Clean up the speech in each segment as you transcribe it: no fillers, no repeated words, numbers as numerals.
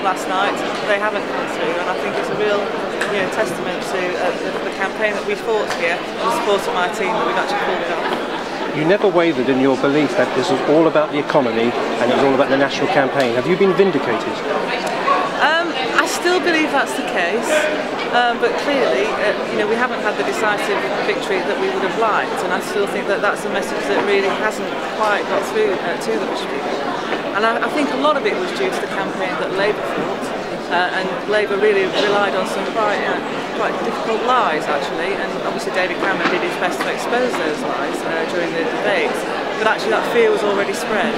last night. They haven't come through, and I think it's a real testament to the campaign that we fought here and the support of my team that we've actually pulled it off. You never wavered in your belief that this was all about the economy and it was all about the national campaign. Have you been vindicated? I still believe that's the case, but clearly, we haven't had the decisive victory that we would have liked, and I still think that that's a message that really hasn't quite got through to the British people. And I think a lot of it was due to the campaign that Labour fought, and Labour really relied on some quite difficult lies, actually, and obviously David Cameron did his best to expose those lies during the debates. But actually that fear was already spread.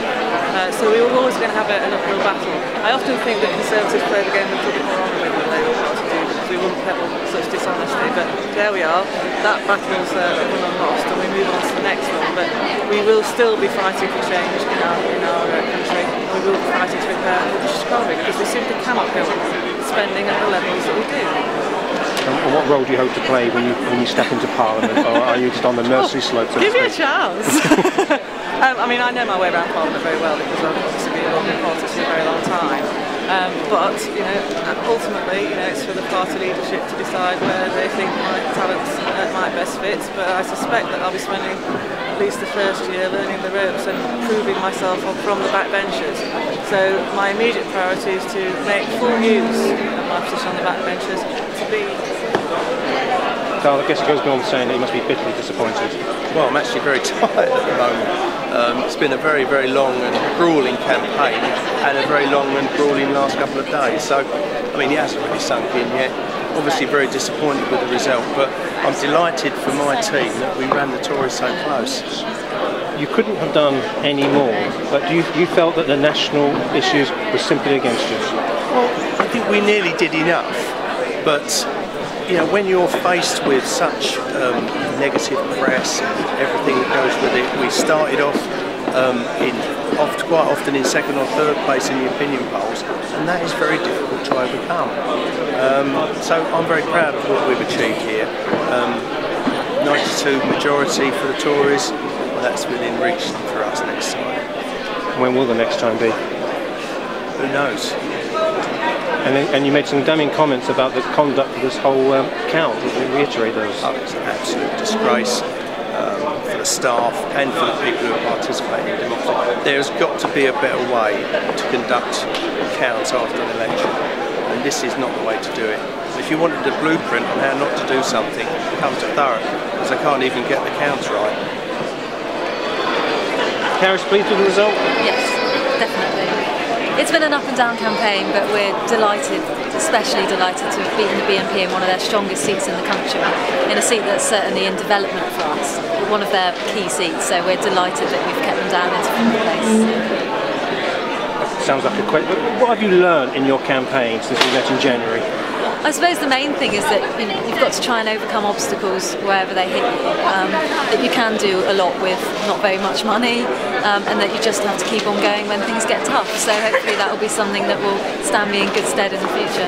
So we were always going to have an uphill battle. I often think that Conservatives play the game a little bit more honourably than Labour Party do, because we wouldn't peddle such dishonesty. But there we are, that battle's won and lost, and we move on to the next one. But we will still be fighting for change in our country, and we will be fighting to repair the British economy, because we simply cannot go on spending at the levels that we do. And what role do you hope to play when you step into Parliament, or are you just on the nursery slope? Give me a chance. I mean, I know my way around Parliament very well because I've obviously been involved in politics for a very long time. But ultimately, it's for the party leadership to decide where they think my talents might best fit. But I suspect that I'll be spending at least the first year learning the ropes and proving myself from the backbenchers. So my immediate priority is to make full use of my position on the backbenchers to be. So I guess it goes beyond saying that you must be bitterly disappointed. Well, I'm actually very tired at the moment. It's been a very, very long and gruelling campaign, and a very long and gruelling last couple of days. So, I mean, it hasn't really sunk in yet. Obviously very disappointed with the result, but I'm delighted for my team that we ran the Tories so close. You couldn't have done any more, but you felt that the national issues were simply against you? Well, I think we nearly did enough, but when you're faced with such negative press and everything that goes with it, we started off quite often in second or third place in the opinion polls, and that is very difficult to overcome. So I'm very proud of what we've achieved here. 92 majority for the Tories, well, that's within reach for us next time. When will the next time be? Who knows? And you made some damning comments about the conduct of this whole count. Can you reiterate those? Oh, it's an absolute disgrace for the staff and for the people who are participating in democracy. There's got to be a better way to conduct counts after an election, and this is not the way to do it. If you wanted a blueprint on how not to do something, come to Thurrock, because they can't even get the counts right. Carrie's pleased with the result? Yes, definitely. It's been an up and down campaign, but we're delighted, especially delighted to have beaten the BNP in one of their strongest seats in the country, in a seat that's certainly in development for us, one of their key seats, so we're delighted that we've kept them down into fourth place. Sounds like a quick, but what have you learned in your campaign since we met in January? I suppose the main thing is that you've got to try and overcome obstacles wherever they hit you. That you can do a lot with not very much money, and that you just have to keep on going when things get tough. So hopefully that will be something that will stand me in good stead in the future.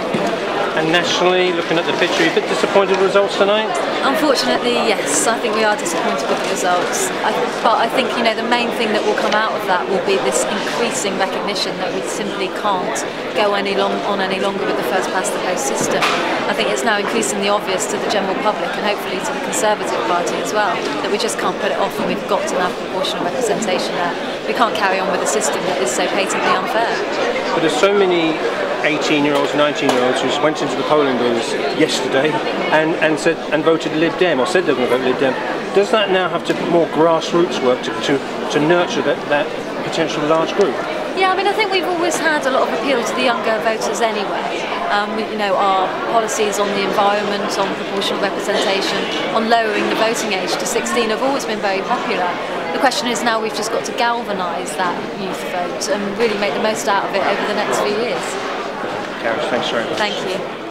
And nationally, looking at the picture, are you a bit disappointed with the results tonight? Unfortunately, yes. I think we are disappointed with the results. But I think the main thing that will come out of that will be this increasing recognition that we simply can't go on any longer with the first past the post system. I think it's now increasingly obvious to the general public, and hopefully to the Conservative Party as well, that we just can't put it off, and we've got to have proportional representation there. We can't carry on with a system that is so patently unfair. But there's so many 18-year-olds, 19-year-olds who went into the polling booths yesterday and voted Lib Dem, or said they were going to vote Lib Dem. Does that now have to be more grassroots work to nurture that potential large group? Yeah, I mean, I think we've always had a lot of appeal to the younger voters anyway. Our policies on the environment, on proportional representation, on lowering the voting age to 16 have always been very popular. The question is now we've just got to galvanise that youth vote and really make the most out of it over the next few years. Karen, thanks very much. Thank you.